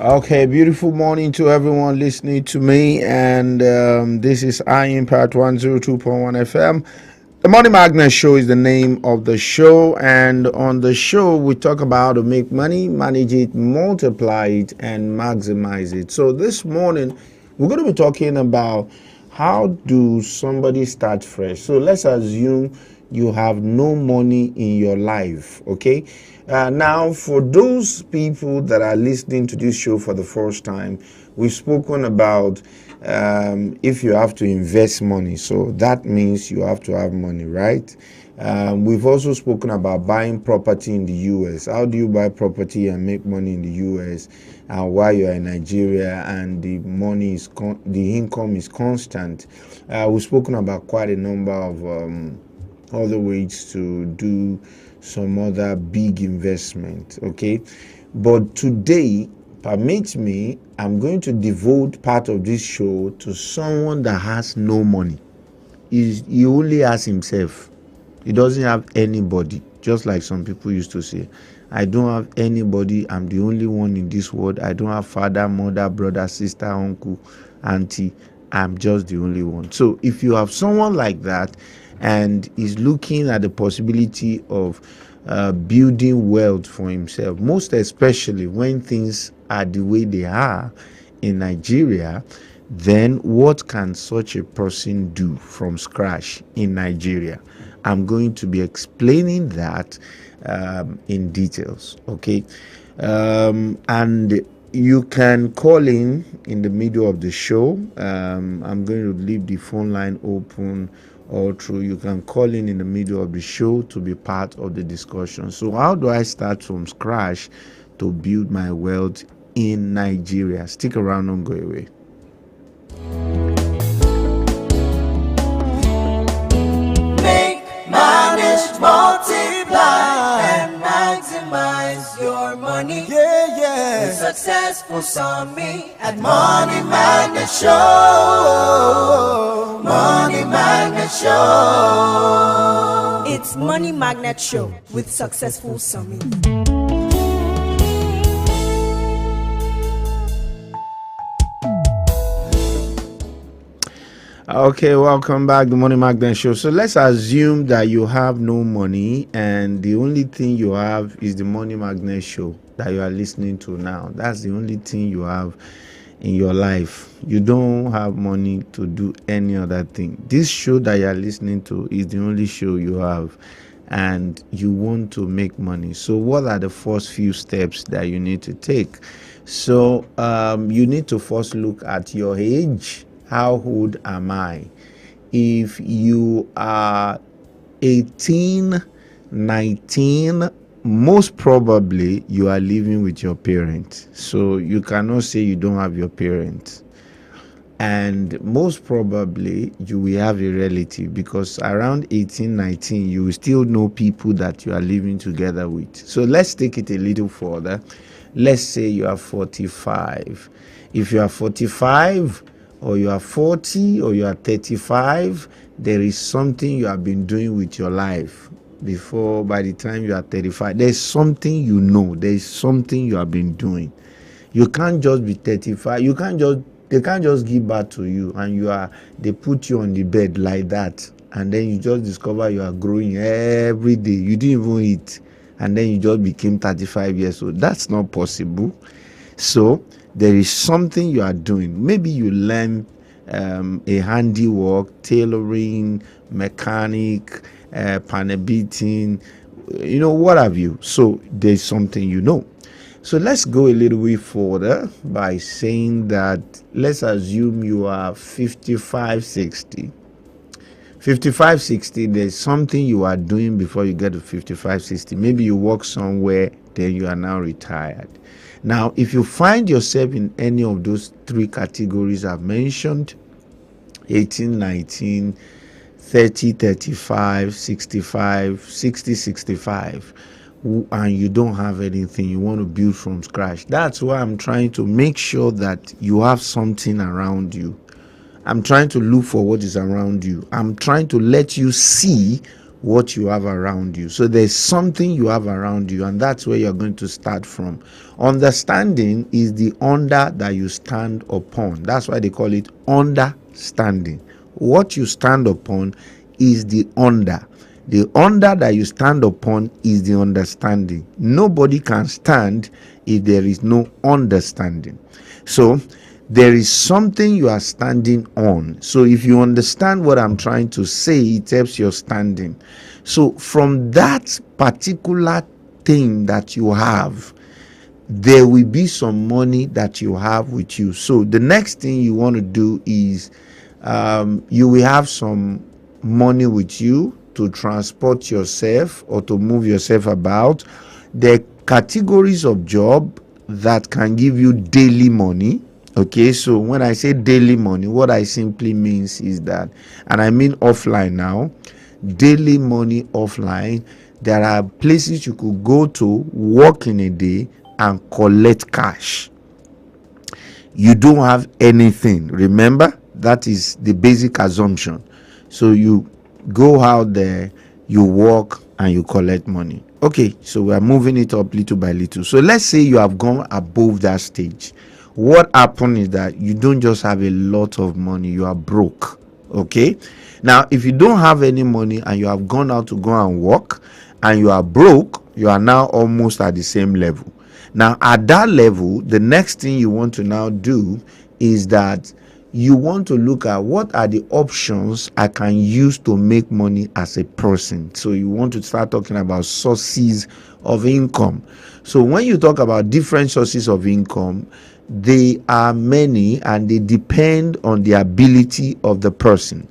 Okay, beautiful morning to everyone listening to me, and this is I Impact 102.1 FM. The Money Magnet Show is the name of the show, and on the show, we talk about how to make money, manage it, multiply it, and maximize it. So, this morning, we're going to be talking about how do somebody start fresh. So, let's assume you have no money in your life, okay? Now, for those people that are listening to this show for the first time, we've spoken about if you have to invest money. So that means you have to have money, right? We've also spoken about buying property in the US. How do you buy property and make money in the US? And while you're in Nigeria and the money is the income is constant. We've spoken about quite a number of other ways to do some other big investment, okay? But today, permit me, I'm going to devote part of this show to someone that has no money. He only has himself. He doesn't have anybody, just like some people used to say. I don't have anybody. I'm the only one in this world. I don't have father, mother, brother, sister, uncle, auntie. I'm just the only one. So if you have someone like that and is looking at the possibility of building wealth for himself, most especially when things are the way they are in Nigeria, then what can such a person do from scratch in Nigeria? I'm going to be explaining that in details, okay? And you can call in the middle of the show. I'm going to leave the phone line open all through. You can call in the middle of the show to be part of the discussion. So how do I start from scratch to build my wealth in Nigeria? Stick around, don't go away. Multiply and maximize your money. Yeah. The successful Sami at Money Magnet Show. Money Magnet Show. It's Money Magnet Show with Successful Sami. Okay, welcome back to the Money Magnet Show. So let's assume that you have no money and the only thing you have is the Money Magnet Show that you are listening to now. That's the only thing you have in your life. You don't have money to do any other thing. This show that you are listening to is the only show you have, and you want to make money. So what are the first few steps that you need to take? So you need to first look at your age. How old am I? If you are 18, 19, most probably you are living with your parents. So you cannot say you don't have your parents. And most probably you will have a relative, because around 18, 19, you will still know people that you are living together with. So let's take it a little further. Let's say you are 45. If you are 45, or you are 40, or you are 35, there is something you have been doing with your life before. By the time you are 35, there's something you know, there's something you have been doing. You can't just be 35. They can't just give birth to you and they put you on the bed like that, and then you just discover you are growing every day. You didn't even eat, and then you just became 35 years old. That's not possible. So there is something you are doing. Maybe you learn a handiwork, tailoring, mechanic, panel beating, what have you. So there's something you know. So let's go a little bit further by saying that let's assume you are 55, 60. 55, 60, there's something you are doing before you get to 55, 60. Maybe you work somewhere, then you are now retired. Now, if you find yourself in any of those three categories I've mentioned, 18, 19, 30, 35, 65, 60, 65, and you don't have anything, you want to build from scratch, that's why I'm trying to make sure that you have something around you. I'm trying to look for what is around you. I'm trying to let you see what you have around you. So there's something you have around you, and that's where you're going to start from. Understanding is the under that you stand upon. That's why they call it understanding. What you stand upon is the under. The under that you stand upon is the understanding. Nobody can stand if there is no understanding. So there is something you are standing on. So if you understand what I'm trying to say, it helps your standing. So from that particular thing that you have, there will be some money that you have with you. So the next thing you want to do is you will have some money with you to transport yourself or to move yourself about. There are categories of job that can give you daily money. Okay, so when I say daily money, what I simply means is that, and I mean offline now, daily money offline, there are places you could go to, work in a day, and collect cash. You don't have anything. Remember, that is the basic assumption. So you go out there, you work, and you collect money. Okay, so we are moving it up little by little. So let's say you have gone above that stage. What happened is that you don't just have a lot of money, you are broke. Okay, now if you don't have any money and you have gone out to go and work and you are broke, you are now almost at the same level. Now at that level, the next thing you want to now do is that you want to look at what are the options I can use to make money as a person. So you want to start talking about sources of income. So when you talk about different sources of income, they are many and they depend on the ability of the person,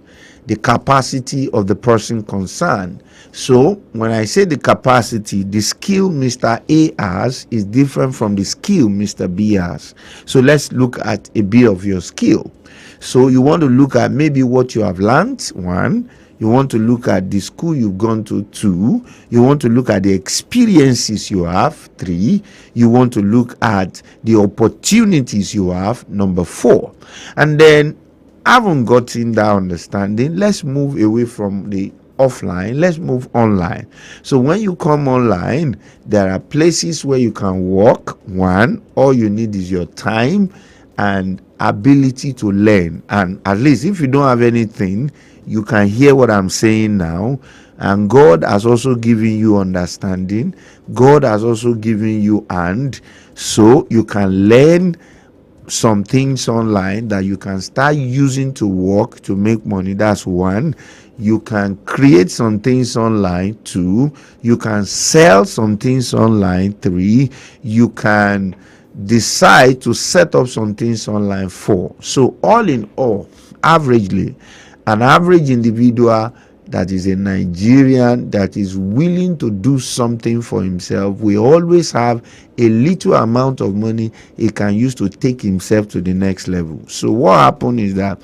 the capacity of the person concerned. So when I say the capacity, the skill Mr. A has is different from the skill Mr. B has. So let's look at a bit of your skill. So you want to look at maybe what you have learned, one. You want to look at the school you've gone to, 2. You want to look at the experiences you have, 3. You want to look at the opportunities you have, number 4. And then, having gotten that understanding, let's move away from the offline, let's move online. So when you come online, there are places where you can work. 1, all you need is your time and ability to learn. And at least if you don't have anything, you can hear what I'm saying now. And God has also given you understanding. God has also given you hand, so you can learn some things online that you can start using to work to make money. That's 1. You can create some things online. 2. You can sell some things online. 3. You can decide to set up some things online. 4. So all in all, averagely, an average individual that is a Nigerian that is willing to do something for himself will always have a little amount of money he can use to take himself to the next level. So what happens is that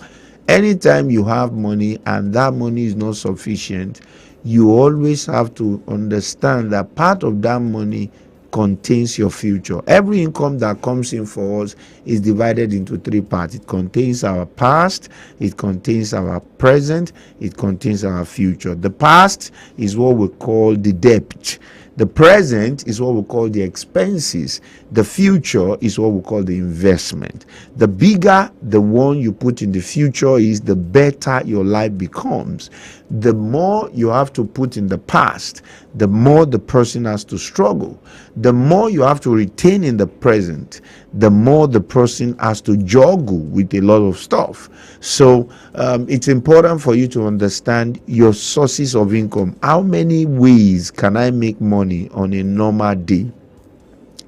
anytime you have money and that money is not sufficient, you always have to understand that part of that money contains your future. Every income that comes in for us is divided into 3 parts. It contains our past, it contains our present, it contains our future. The past is what we call the debt. The present is what we call the expenses. The future is what we call the investment. The bigger the one you put in the future is, the better your life becomes. The more you have to put in the past, the more the person has to struggle. The more you have to retain in the present, the more the person has to juggle with a lot of stuff. So it's important for you to understand your sources of income. How many ways can I make money on a normal day?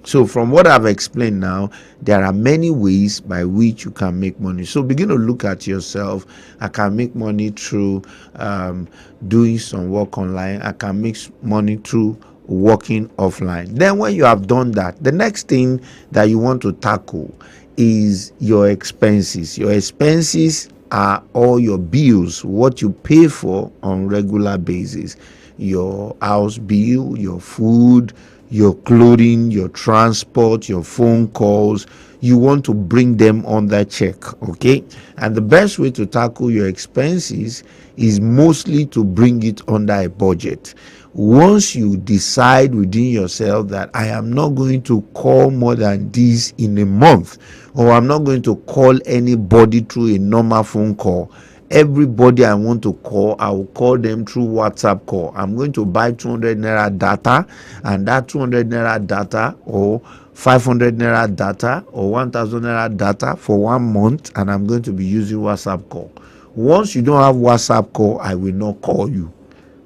So from what I've explained now, there are many ways by which you can make money. So begin to look at yourself. I can make money through doing some work online. I can make money through working offline. Then when you have done that, the next thing that you want to tackle is your expenses. Your expenses are all your bills, what you pay for on regular basis. your house bill, your food, your clothing, your transport, your phone calls. You want to bring them under check, okay? And the best way to tackle your expenses is mostly to bring it under a budget. Once you decide within yourself that I am not going to call more than this in a month, or I'm not going to call anybody through a normal phone call. Everybody I want to call, I will call them through WhatsApp call. I'm going to buy 200 naira data, and that 200 naira data or 500 naira data or 1000 naira data for 1 month, and I'm going to be using WhatsApp call. Once you don't have WhatsApp call, I will not call you.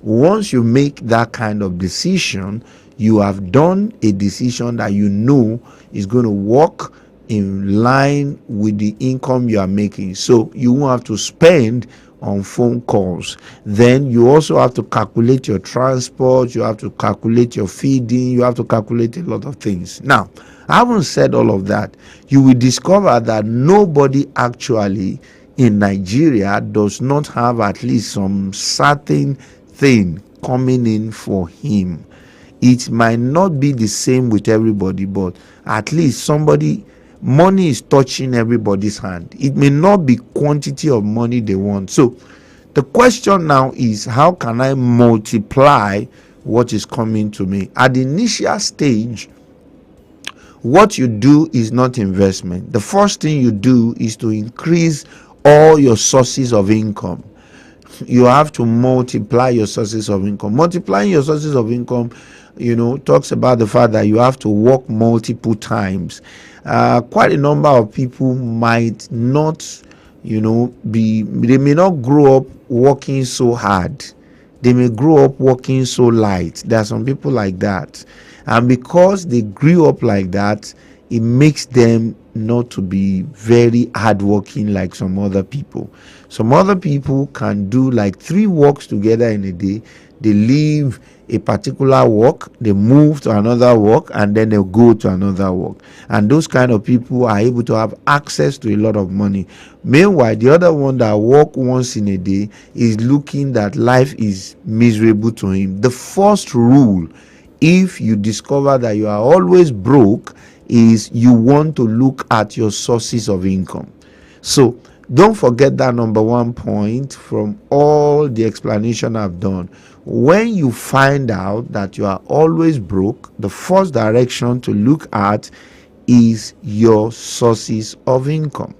Once you make that kind of decision, you have done a decision that you know is going to work in line with the income you are making. So you won't have to spend on phone calls. Then you also have to calculate your transport, you have to calculate your feeding, you have to calculate a lot of things. Now, I haven't said all of that. You will discover that nobody actually in Nigeria does not have at least some certain thing coming in for him. It might not be the same with everybody, but at least money is touching everybody's hand. It may not be quantity of money they want. So the question now is, how can I multiply what is coming to me? At the initial stage, what you do is not investment. The first thing you do is to increase all your sources of income. You have to multiply your sources of income. Multiplying your sources of income, talks about the fact that you have to work multiple times. Quite a number of people might not, they may not grow up working so hard. They may grow up working so light. There are some people like that. And because they grew up like that, it makes them not to be very hardworking like some other people. Some other people can do like 3 works together in a day. They leave a particular work, they move to another work, and then they'll go to another work. And those kind of people are able to have access to a lot of money. Meanwhile, the other one that work once in a day is looking that life is miserable to him. The first rule, if you discover that you are always broke, is you want to look at your sources of income. So don't forget that number 1 point from all the explanation I've done. When you find out that you are always broke, the first direction to look at is your sources of income.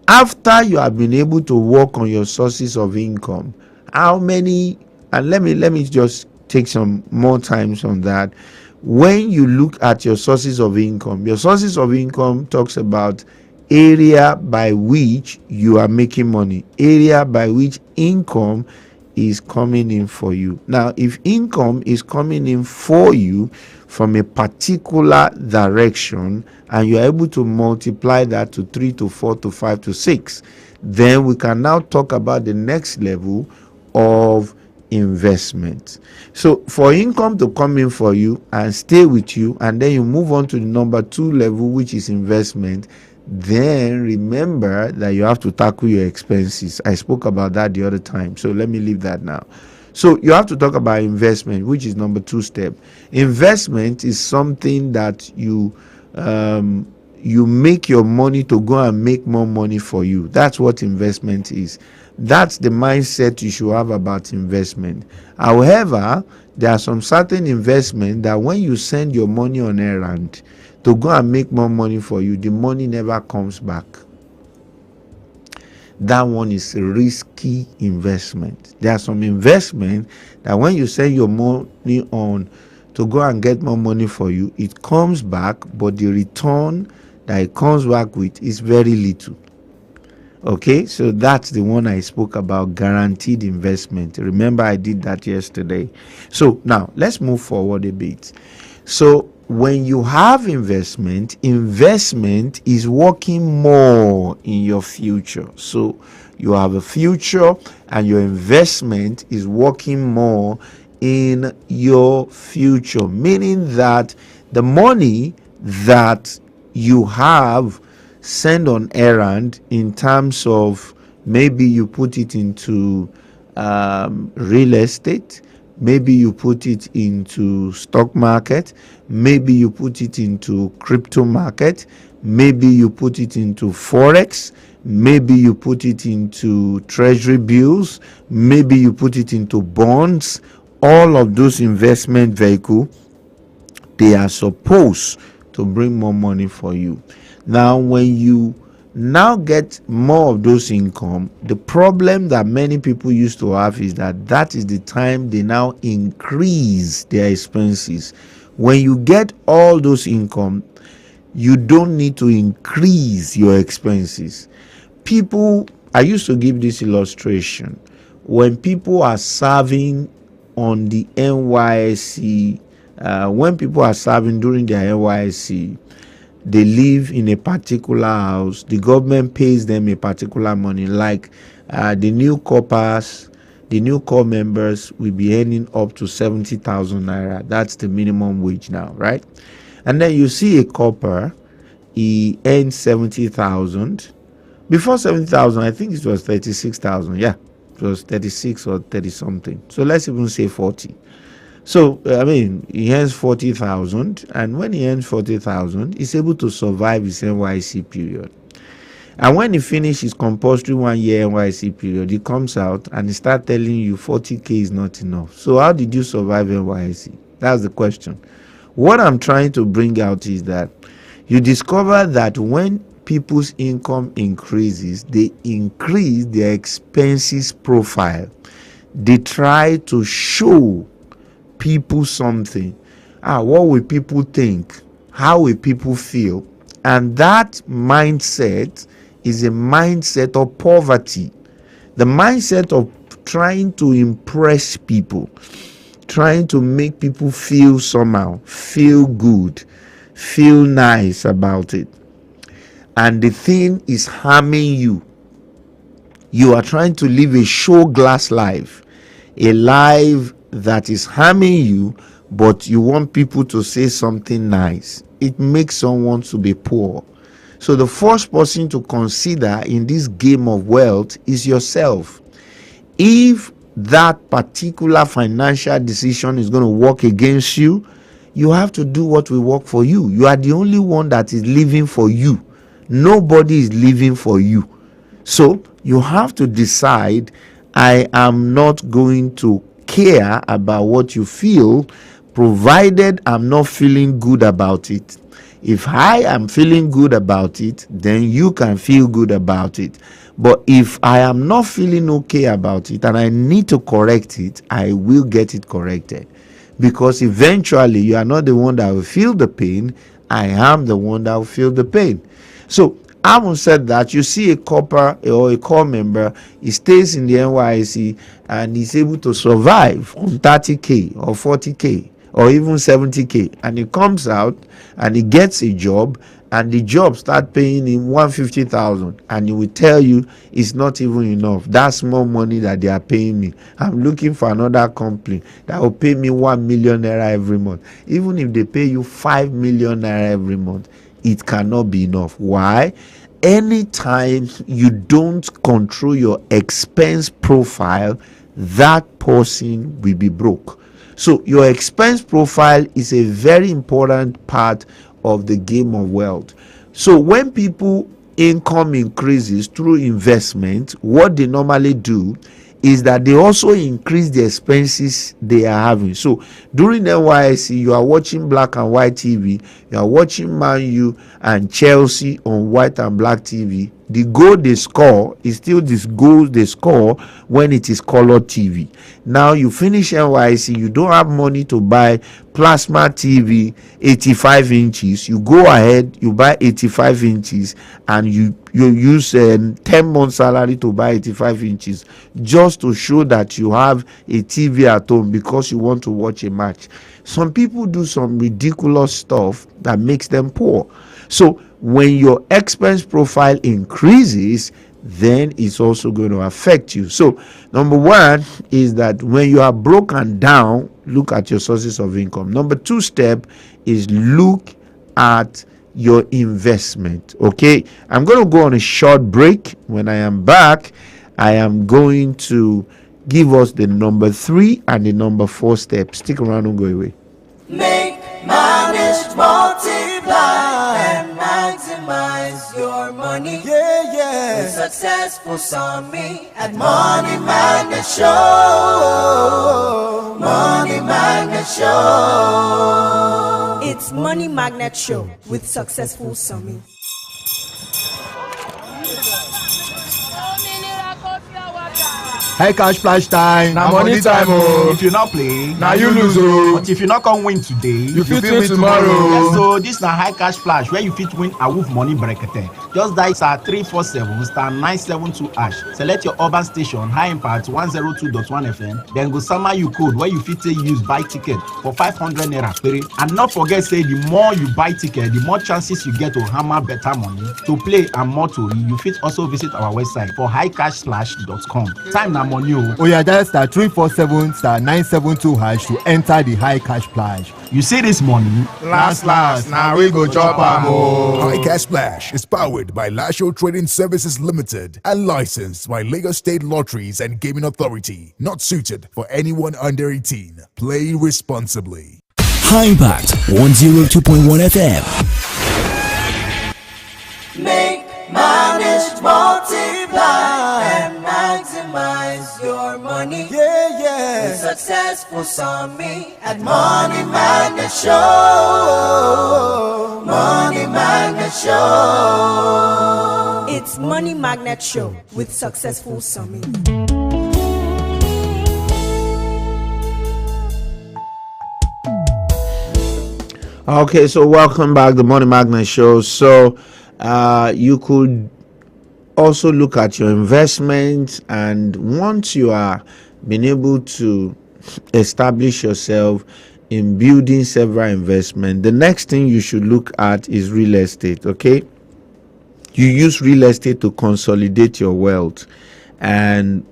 After you have been able to work on your sources of income, how many, and let me just take some more times on that. When you look at your sources of income talks about area by which you are making money, area by which income is coming in for you. Now, if income is coming in for you from a particular direction and you are able to multiply that to 3 to 4 to 5 to 6, then we can now talk about the next level of investment. So for income to come in for you and stay with you, and then you move on to the number 2 level, which is investment, then remember that you have to tackle your expenses. I spoke about that the other time, so let me leave that now. So you have to talk about investment, which is number 2 step. Investment is something that you make your money to go and make more money for you. That's what investment is. That's the mindset you should have about investment. However, there are some certain investment that when you send your money on errand to go and make more money for you, the money never comes back. That one is a risky investment. There are some investment that when you send your money on to go and get more money for you, it comes back, but the return that it comes back with is very little. Okay, so that's the one I spoke about, guaranteed investment. Remember, I did that yesterday. So now let's move forward a bit. So when you have investment is working more in your future. So you have a future and your investment is working more in your future, meaning that the money that you have sent on errand, in terms of maybe you put it into real estate, Maybe you put it into stock market. Maybe you put it into crypto market. Maybe you put it into forex. Maybe you put it into treasury bills. Maybe you put it into bonds. All of those investment vehicles, they are supposed to bring more money for you. Now, when you now get more of those income, the problem that many people used to have is that is the time they now increase their expenses. When you get all those income, you don't need to increase your expenses. I used to give this illustration. When people are serving on the NYSC, when people are serving during their NYSC, they live in a particular house. The government pays them a particular money. Like the new corps members will be earning up to 70,000 naira. That's the minimum wage now, right? And then you see a corper, he earns 70,000. Before 70,000, I think it was 36,000. Yeah, it was 36 or 30 something. So let's even say 40. So, I mean, he earns 40,000, and when he earns 40,000, he's able to survive his NYC period. And when he finishes his compulsory 1 year NYC period, he comes out and he starts telling you 40K is not enough. So how did you survive NYC? That's the question. What I'm trying to bring out is that you discover that when people's income increases, they increase their expenses profile. They try to show people something. What will people think? How will people feel? And that mindset is a mindset of poverty. The mindset of trying to impress people, trying to make people feel somehow, feel good, feel nice about it. And the thing is harming you. You are trying to live a show glass life, a life that is harming you, but you want people to say something nice. It makes someone to be poor. So the first person to consider in this game of wealth is yourself. If that particular financial decision is going to work against you, you have to do what will work for you. You are the only one that is living for you. Nobody is living for you. So you have to decide, I am not going to care about what you feel, provided I'm not feeling good about it. If I am feeling good about it, then you can feel good about it. But if I am not feeling okay about it and I need to correct it, I will get it corrected. Because eventually you are not the one that will feel the pain. I am the one that will feel the pain. So having said that, you see a corper or a core member, he stays in the NYC and he's able to survive on 30K or 40K or even 70K, and he comes out and he gets a job, and the job start paying him 150,000, and he will tell you it's not even enough. That's more money that they are paying me. I'm looking for another company that will pay me 1 million naira every month. Even if they pay you 5 million naira every month, it cannot be enough. Why? Anytime you don't control your expense profile, that person will be broke. So your expense profile is a very important part of the game of wealth. So when people income increases through investment, what they normally do is that they also increase the expenses they are having. So during NYSC, you are watching black and white TV, you are watching Man U and Chelsea on white and black TV. The goal they score is still this goal they score when it is color TV. Now you finish NYSC, you don't have money to buy plasma TV 85 inches. You go ahead, you buy 85 inches, and you use 10 months salary to buy 85 inches just to show that you have a TV at home because you want to watch a match. Some people do some ridiculous stuff that makes them poor. So when your expense profile increases, then it's also going to affect you. So number one is that when you are broken down, look at your sources of income. Number two step is look at your investment. Okay, I'm going to go on a short break. When I am back, I am going to give us the number 3 and the number 4 steps. Stick around, don't go away. Make, manage, multiply, and maximize your money. Yeah, yeah. With successful Sami at Money Magnet Show. Money Magnet Show. It's Money Magnet Show with Successful Sami. High cash flash time. Na money time oh. If you not play, Na you lose oh. But if you not come win today, You fit win tomorrow. Yes, so this na high cash flash where you fit win awoof money brekete. Just dial star 347 star 972 hash. Select your urban station high impact 102.1 FM. Then go sama you code where you fit take use buy ticket for 500 naira pere. And not forget say the more you buy ticket, the more chances you get to hammer better money. To play and more to you fit also visit our website for highcashflash.com. Time na money oh. Oya dial star 347 star 972 hash to enter the high cash flash. You see this money? Last na we go chop am oh. High Cash Flash is powered by Lasho Trading Services Limited and licensed by Lagos State Lotteries and Gaming Authority. Not suited for anyone under 18. Play responsibly. High Impact 102.1 FM. Make, manage, multiply, and maximize your money. Yeah, yeah. With successful Sami at Money Magnet Show. Money Magnet Show. It's Money Magnet Show with Successful Sami. Okay, so welcome back, the Money Magnet Show. So you could also look at your investments, and once you are been able to establish yourself in building several investments, the next thing you should look at is real estate. Okay, you use real estate to consolidate your wealth, and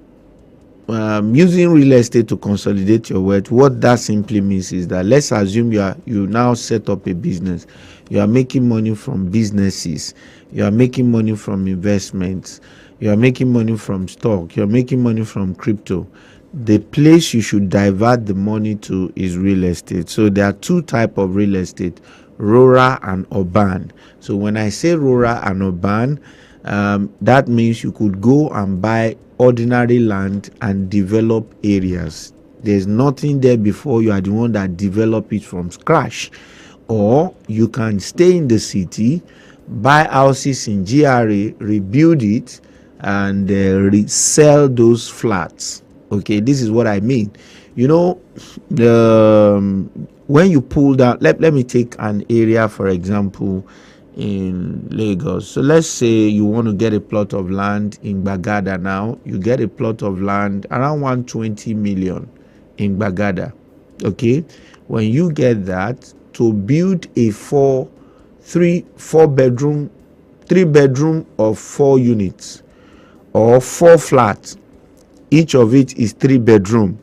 using real estate to consolidate your wealth, what that simply means is that, let's assume you now set up a business. You are making money from businesses, you are making money from investments, you are making money from stock, you are making money from crypto. The place you should divert the money to is real estate. So there are two types of real estate: rural and urban. So when I say rural and urban, that means you could go and buy ordinary land and develop areas. There's nothing there before, you are the one that develop it from scratch. Or you can stay in the city, buy houses in GRA, rebuild it, and resell those flats. Okay, this is what I mean. You know, when you pull down, let me take an area, for example, in Lagos. So let's say you want to get a plot of land in Bagada now. You get a plot of land around 120 million in Bagada. Okay, when you get that, to build a 3 bedroom of 4 units or 4 flats, each of it is 3 bedroom,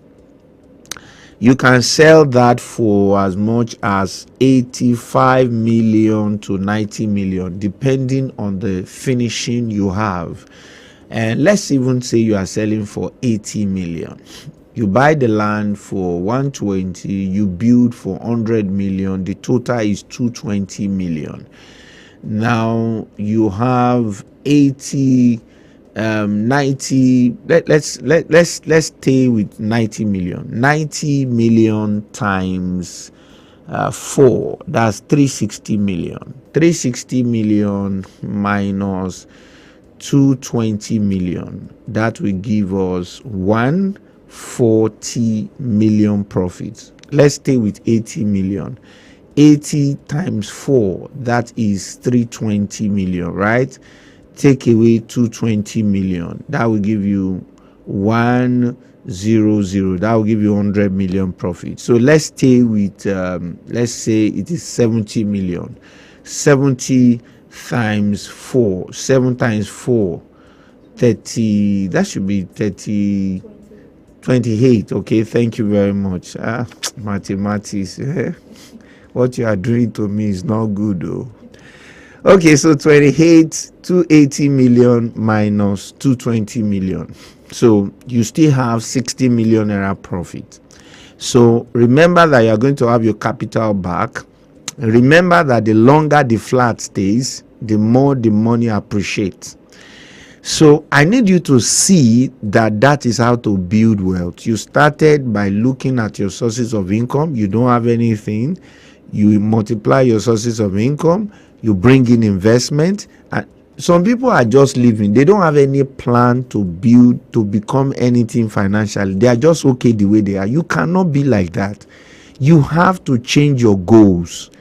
you can sell that for as much as 85 million to 90 million, depending on the finishing you have. And let's even say you are selling for 80 million. You buy the land for 120, you build for 100 million, the total is 220 million. Now you have 80, 90, let's stay with 90 million. 90 million times 4, that's 360 million. 360 million minus 220 million, that will give us 140 million profits. Let's stay with 80 million. 80 times 4, that is 320 million, right? Take away 220 million, that will give you 100, that will give you 100 million profit. So let's stay with let's say it is 70 million. 70 times 4, 7 times 4, 30, that should be 30, 28. Okay, thank you very much. Mathematics, what you are doing to me is not good though. Okay, so 28, 280 million minus 220 million. So you still have 60 million naira profit. So remember that you are going to have your capital back. Remember that the longer the flat stays, the more the money appreciates. So I need you to see that that is how to build wealth. You started by looking at your sources of income. You don't have anything. You multiply your sources of income. You bring in investment. And some people are just living. They don't have any plan to build, to become anything financially. They are just okay the way they are. You cannot be like that. You have to change your goals.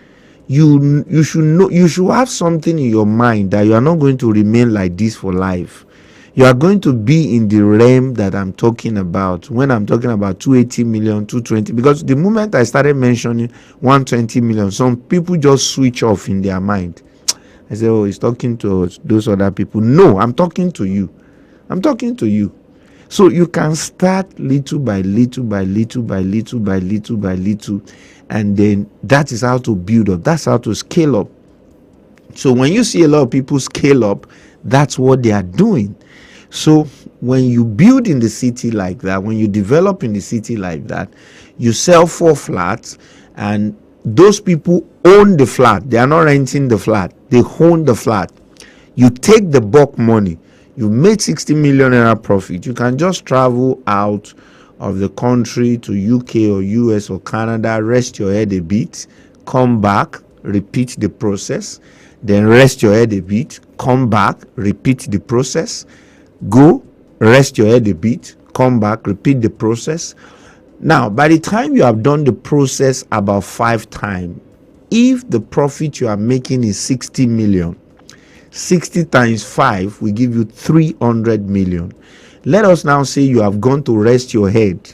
You should know, you should have something in your mind that you are not going to remain like this for life. You are going to be in the realm that I'm talking about when I'm talking about 280 million, 220. Because the moment I started mentioning 120 million, some people just switch off in their mind. I say, oh, he's talking to those other people. No, I'm talking to you. I'm talking to you. So you can start little by little by little by little by little by little. And then that is how to build up. That's how to scale up. So when you see a lot of people scale up, that's what they are doing. So when you build in the city like that, when you develop in the city like that, you sell 4 flats, and those people own the flat. They are not renting the flat. They own the flat. You take the bulk money. You made 60 million naira profit. You can just travel out of the country to UK or US or Canada, rest your head a bit, come back, repeat the process, then rest your head a bit, come back, repeat the process, go, rest your head a bit, come back, repeat the process. Now, by the time you have done the process about 5 times, if the profit you are making is 60 million, 60 times 5 will give you 300 million. Let us now say you have gone to rest your head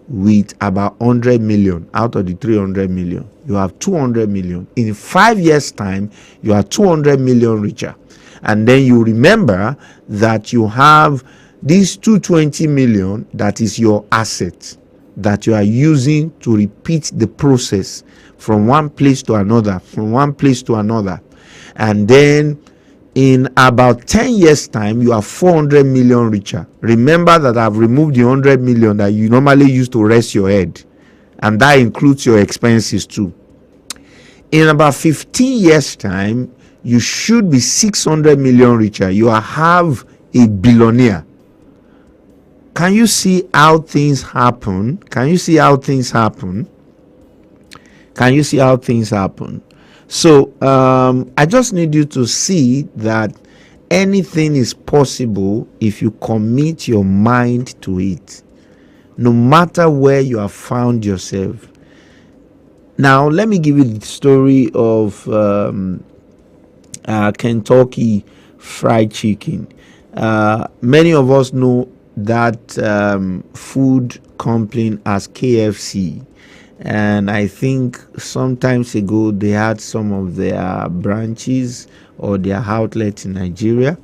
with about 100 million out of the 300 million. You have 200 million. In 5 years' time, you are 200 million richer. And then you remember that you have these 220 million that is your asset that you are using to repeat the process from one place to another, from one place to another. And then in about 10 years' time, you are 400 million richer. Remember that I've removed the 100 million that you normally use to rest your head, and that includes your expenses too. In about 15 years' time, you should be 600 million richer. You have a billionaire. Can you see how things happen? Can you see how things happen? Can you see how things happen? So I just need you to see that anything is possible if you commit your mind to it, no matter where you have found yourself. Now, let me give you the story of Kentucky Fried Chicken. Many of us know that food company as KFC. And I think sometimes ago they had some of their branches or their outlets in Nigeria.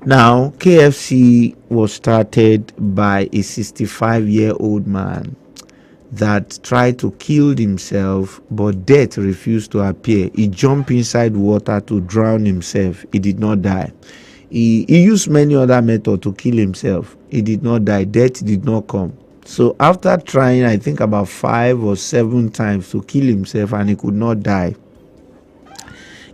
Now, KFC was started by a 65-year-old man that tried to kill himself, but death refused to appear. He jumped inside water to drown himself. He did not die. He used many other methods to kill himself. He did not die. Death did not come. So after trying, I think about 5 or 7 times to kill himself and he could not die,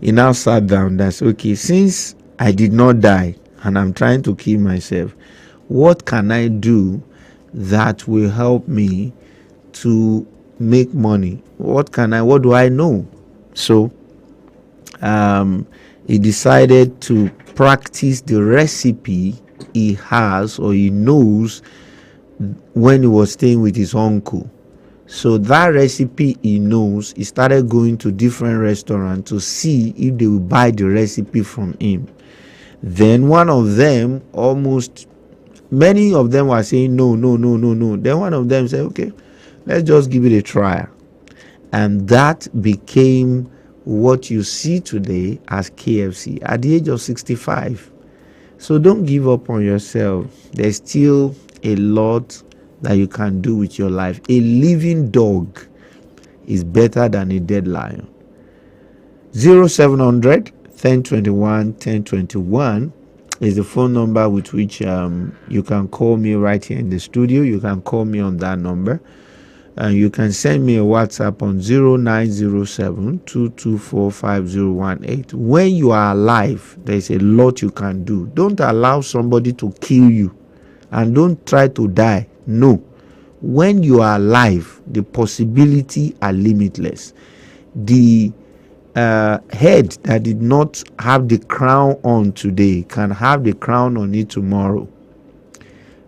he now sat down and said, okay, since I did not die and I'm trying to kill myself, what can I do that will help me to make money? What do I know? So he decided to practice the recipe he has or he knows when he was staying with his uncle. So that recipe he knows, he started going to different restaurants to see if they would buy the recipe from him. Then one of them, many of them were saying no. Then one of them said, okay, let's just give it a try. And that became what you see today as KFC at the age of 65. So don't give up on yourself. There's still a lot that you can do with your life. A living dog is better than a dead lion. 0700 1021 1021 is the phone number with which you can call me right here in the studio. You can call me on that number. And you can send me a WhatsApp on 0907-224-5018. When you are alive, there's a lot you can do. Don't allow somebody to kill you, and don't try to die. No. When you are alive, the possibilities are limitless. The head that did not have the crown on today can have the crown on it tomorrow.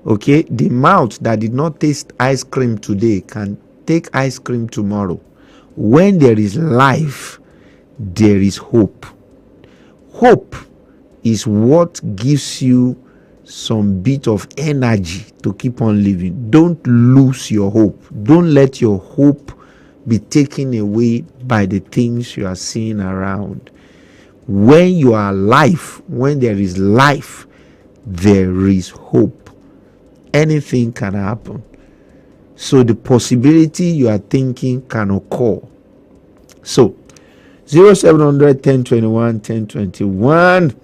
Okay, the mouth that did not taste ice cream today can take ice cream tomorrow. When there is life, there is hope. Hope is what gives you some bit of energy to keep on living. Don't lose your hope. Don't let your hope be taken away by the things you are seeing around. When you are alive, when there is life, there is hope. Anything can happen. So the possibility you are thinking can occur. So 0700 1021 1021,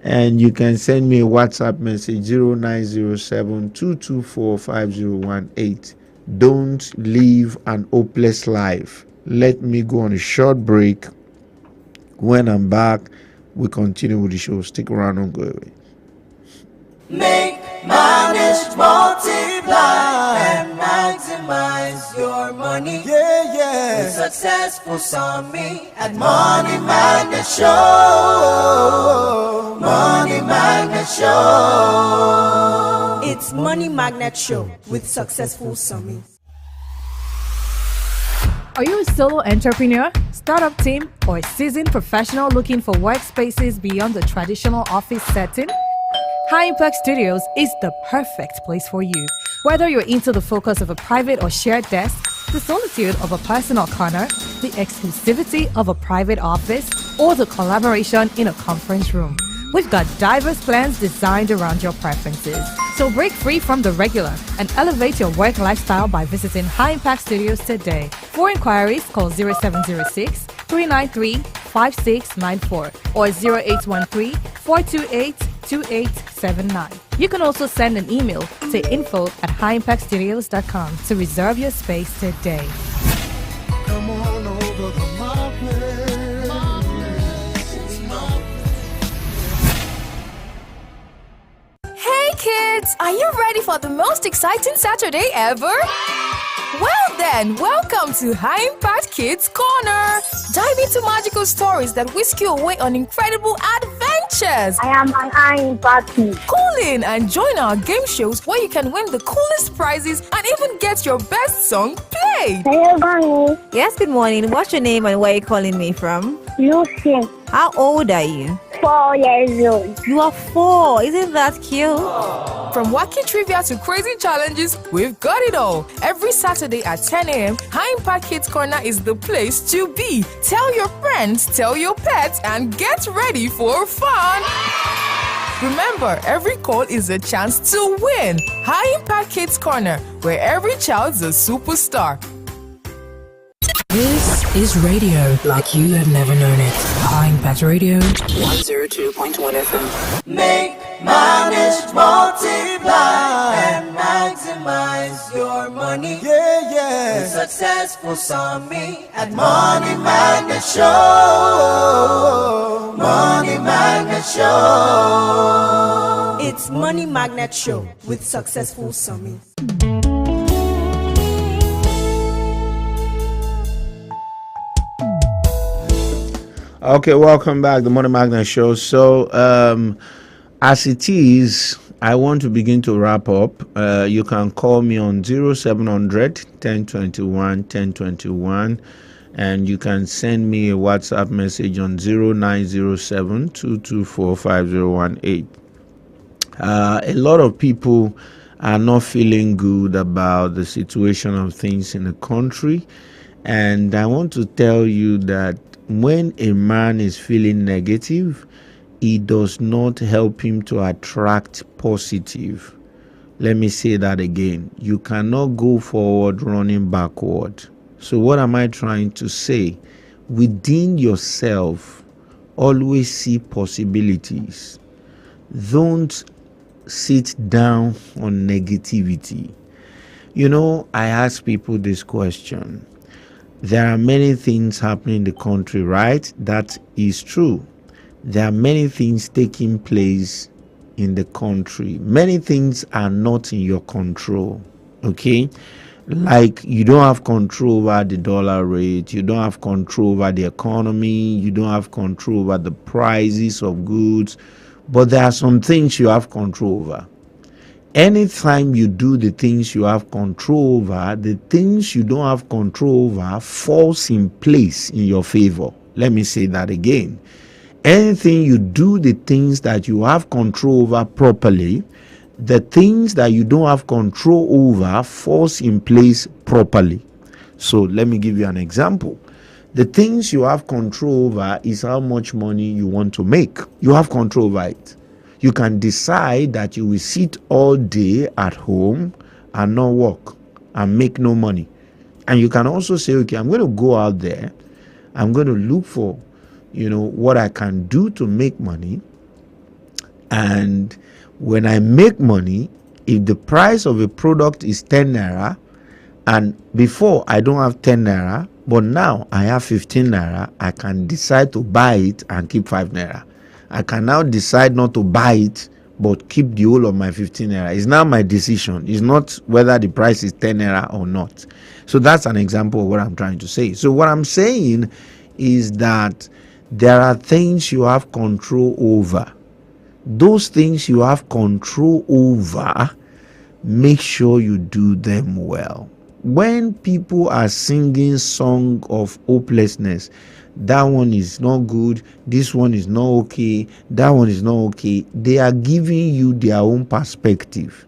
and you can send me a WhatsApp message 0907 224 5018. Don't live an hopeless life. Let me go on a short break. When I'm back, we continue with the show. Stick around, don't go away. Make, manage, multiply, and maximize your money. Yeah, yeah. With Successful Sammy at Money Magnet Show. Money Magnet Show. It's Money Magnet Show with Successful Sammy. Are you a solo entrepreneur, startup team, or a seasoned professional looking for workspaces beyond the traditional office setting? High Impact Studios is the perfect place for you. Whether you're into the focus of a private or shared desk, the solitude of a personal corner, the exclusivity of a private office, or the collaboration in a conference room, we've got diverse plans designed around your preferences. So break free from the regular and elevate your work lifestyle by visiting High Impact Studios today. For inquiries, call 0706 393 5694 or 0813 428 2879. You can also send an email to info@highimpactstudios.com to reserve your space today. Come on over to my place. Hey kids, are you ready for the most exciting Saturday ever? Well then, welcome to High Impact Kids Corner. Dive into magical stories that whisk you away on incredible adventures. I am an High Impact kid. Call in and join our game shows where you can win the coolest prizes and even get your best song played. Hello, Bonnie. Yes, good morning. What's your name and where are you calling me from? Lucy. How old are you? 4 years old. You are 4. Isn't that cute? From wacky trivia to crazy challenges, we've got it all. Every Saturday at 10 a.m., High Impact Kids Corner is the place to be. Tell your friends, tell your pets, and get ready for fun. Remember, every call is a chance to win. High Impact Kids Corner, where every child's a superstar. This is radio like you have never known it. High Impact Radio, 102.1 FM. Make, manage, multiply, and maximize your money. Yeah, yeah. With Successful Sammy at Money Magnet Show. Money Magnet Show. It's Money Magnet Show with Successful Sammy. Okay, welcome back, the Money Magnet Show. So, as it is, I want to begin to wrap up. You can call me on 0700 1021 1021, and you can send me a WhatsApp message on 0907 224 5018. A lot of people are not feeling good about the situation of things in the country, and I want to tell you that when a man is feeling negative, it does not help him to attract positive. Let me say that again. You cannot go forward running backward. So what am I trying to say? Within yourself, always see possibilities. Don't sit down on negativity. You know, I ask people this question. There are many things happening in the country, right? That is true. There are many things taking place in the country. Many things are not in your control. Okay? Like you don't have control over the dollar rate, you don't have control over the economy, you don't have control over the prices of goods, but there are some things you have control over. Anytime you do the things you have control over, the things you don't have control over falls in place in your favor. Let me say that again. Anything you do the things that you have control over properly, the things that you don't have control over falls in place properly. So let me give you an example. The things you have control over is how much money you want to make. You have control over it. You can decide that you will sit all day at home and not work and make no money. And you can also say, okay, I'm going to go out there. I'm going to look for, what I can do to make money. And when I make money, if the price of a product is 10 naira, and before I don't have 10 naira, but now I have 15 naira, I can decide to buy it and keep 5 naira. I can now decide not to buy it, but keep the whole of my 15 naira. It's now my decision. It's not whether the price is 10 naira or not. So that's an example of what I'm trying to say. So what I'm saying is that there are things you have control over. Those things you have control over, make sure you do them well. When people are singing song of hopelessness, that one is not good, this one is not okay, that one is not okay, they are giving you their own perspective.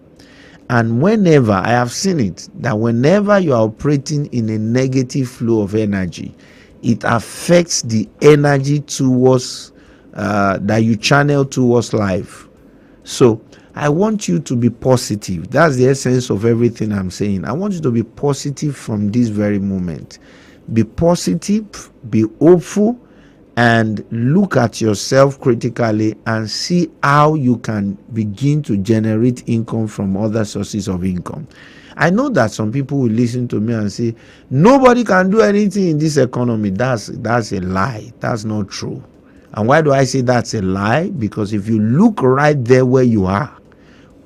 And whenever, I have seen it, that whenever you are operating in a negative flow of energy, it affects the energy towards that you channel towards life. So I want you to be positive. That's the essence of everything I'm saying. I want you to be positive from this very moment. Be positive, be hopeful, and look at yourself critically and see how you can begin to generate income from other sources of income. I know that some people will listen to me and say, nobody can do anything in this economy. That's a lie. That's not true. And why do I say that's a lie? Because if you look right there where you are,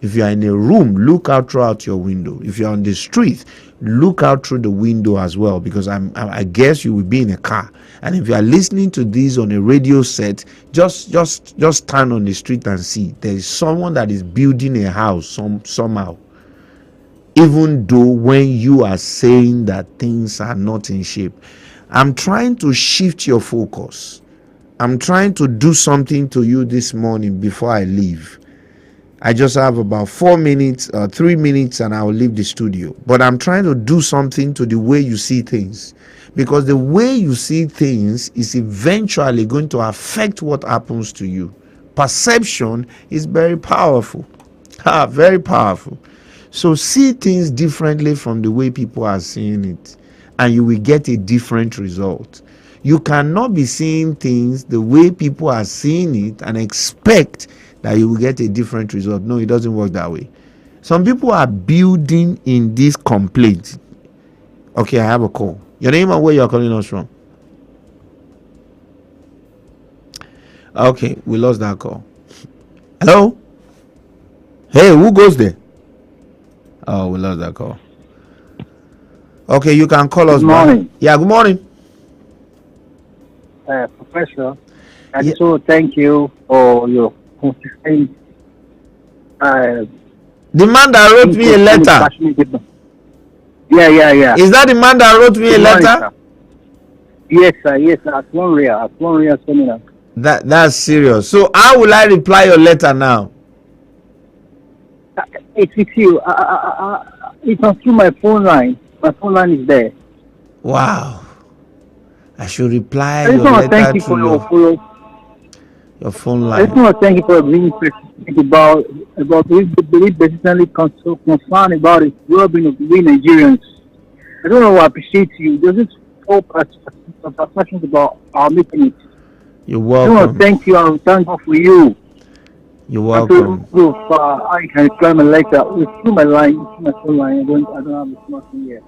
if you are in a room, look out throughout your window. If you're on the street, look out through the window as well, because I guess you will be in a car. And if you are listening to this on a radio set, just stand on the street and see. There is someone that is building a house somehow. Even though when you are saying that things are not in shape, I'm trying to shift your focus. I'm trying to do something to you this morning before I leave. I just have about 3 minutes, and I'll leave the studio. But I'm trying to do something to the way you see things. Because the way you see things is eventually going to affect what happens to you. Perception is very powerful. Very powerful. So see things differently from the way people are seeing it, and you will get a different result. You cannot be seeing things the way people are seeing it and expect that you will get a different result. No, it doesn't work that way. Some people are building in this complaint. Okay, I have a call. Your name and where you are calling us from? Okay, we lost that call. Hello? Hey, who goes there? Oh, we lost that call. Okay, you can call us back. Good morning. Yeah, good morning. Professor, I just want to thank you for your consistent. The man that wrote me a letter. Yeah. Is that the man that wrote me a letter? Yes, sir. At One Seminar. That's serious. So how will I reply your letter now? It's with you. It's on through my phone line. My phone line is there. Wow. I should reply your letter to your phone line. I just want to thank you for being specific about being persistently concerned about the well-being of we Nigerians. I don't know why I appreciate you. There's this whole passion about our making it. You're welcome. I want to thank you and thank God for you. You're welcome. I can reply my letter through my line, through my phone line. I don't have a smartphone here.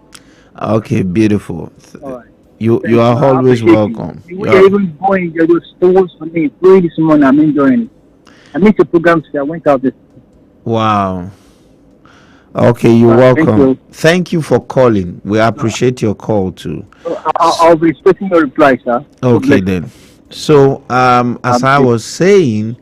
Okay, beautiful. All right. You are always welcome. You're even going, you're just stores for me. Play this morning, I'm enjoying it. I missed the program today. I went out this. Wow. Okay, you're welcome. Thank you for calling. We appreciate your call too. I'll be expecting your reply, sir. Okay then. So as I was saying,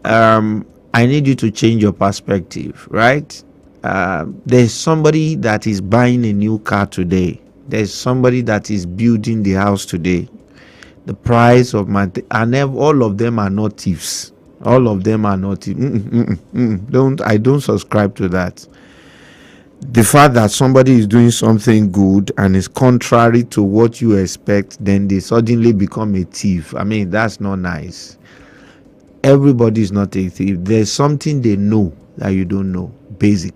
I need you to change your perspective, right? There's somebody that is buying a new car today. There's somebody that is building the house today. The price of all of them are not thieves. All of them are not thieves. I don't subscribe to that. The fact that somebody is doing something good and is contrary to what you expect, then they suddenly become a thief. I mean, that's not nice. Everybody is not a thief. There's something they know that you don't know. Basic.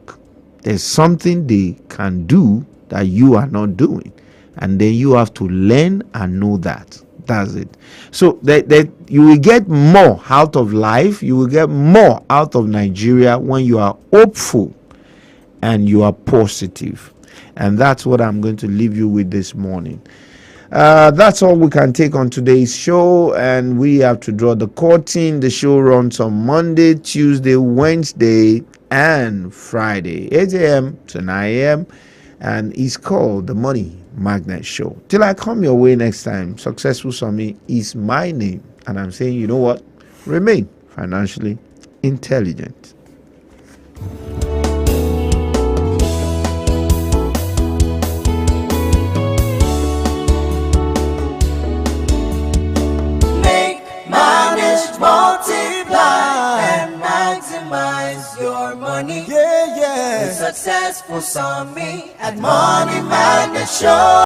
There's something they can do that you are not doing, and then you have to learn and know that. That's it. So that you will get more out of life. You will get more out of Nigeria when you are hopeful and you are positive. And that's what I'm going to leave you with this morning. That's all we can take on today's show, and we have to draw the curtain. The show runs on Monday, Tuesday, Wednesday, and Friday, 8 a.m. to 9 a.m. and it's called the Money Magnet Show. Till I come your way next time, Successful Sammy is my name, and I'm saying, you know what? Remain financially intelligent. Multiply and maximize your money. Yeah, yeah. With Successful Sammy at Money Magnet Show.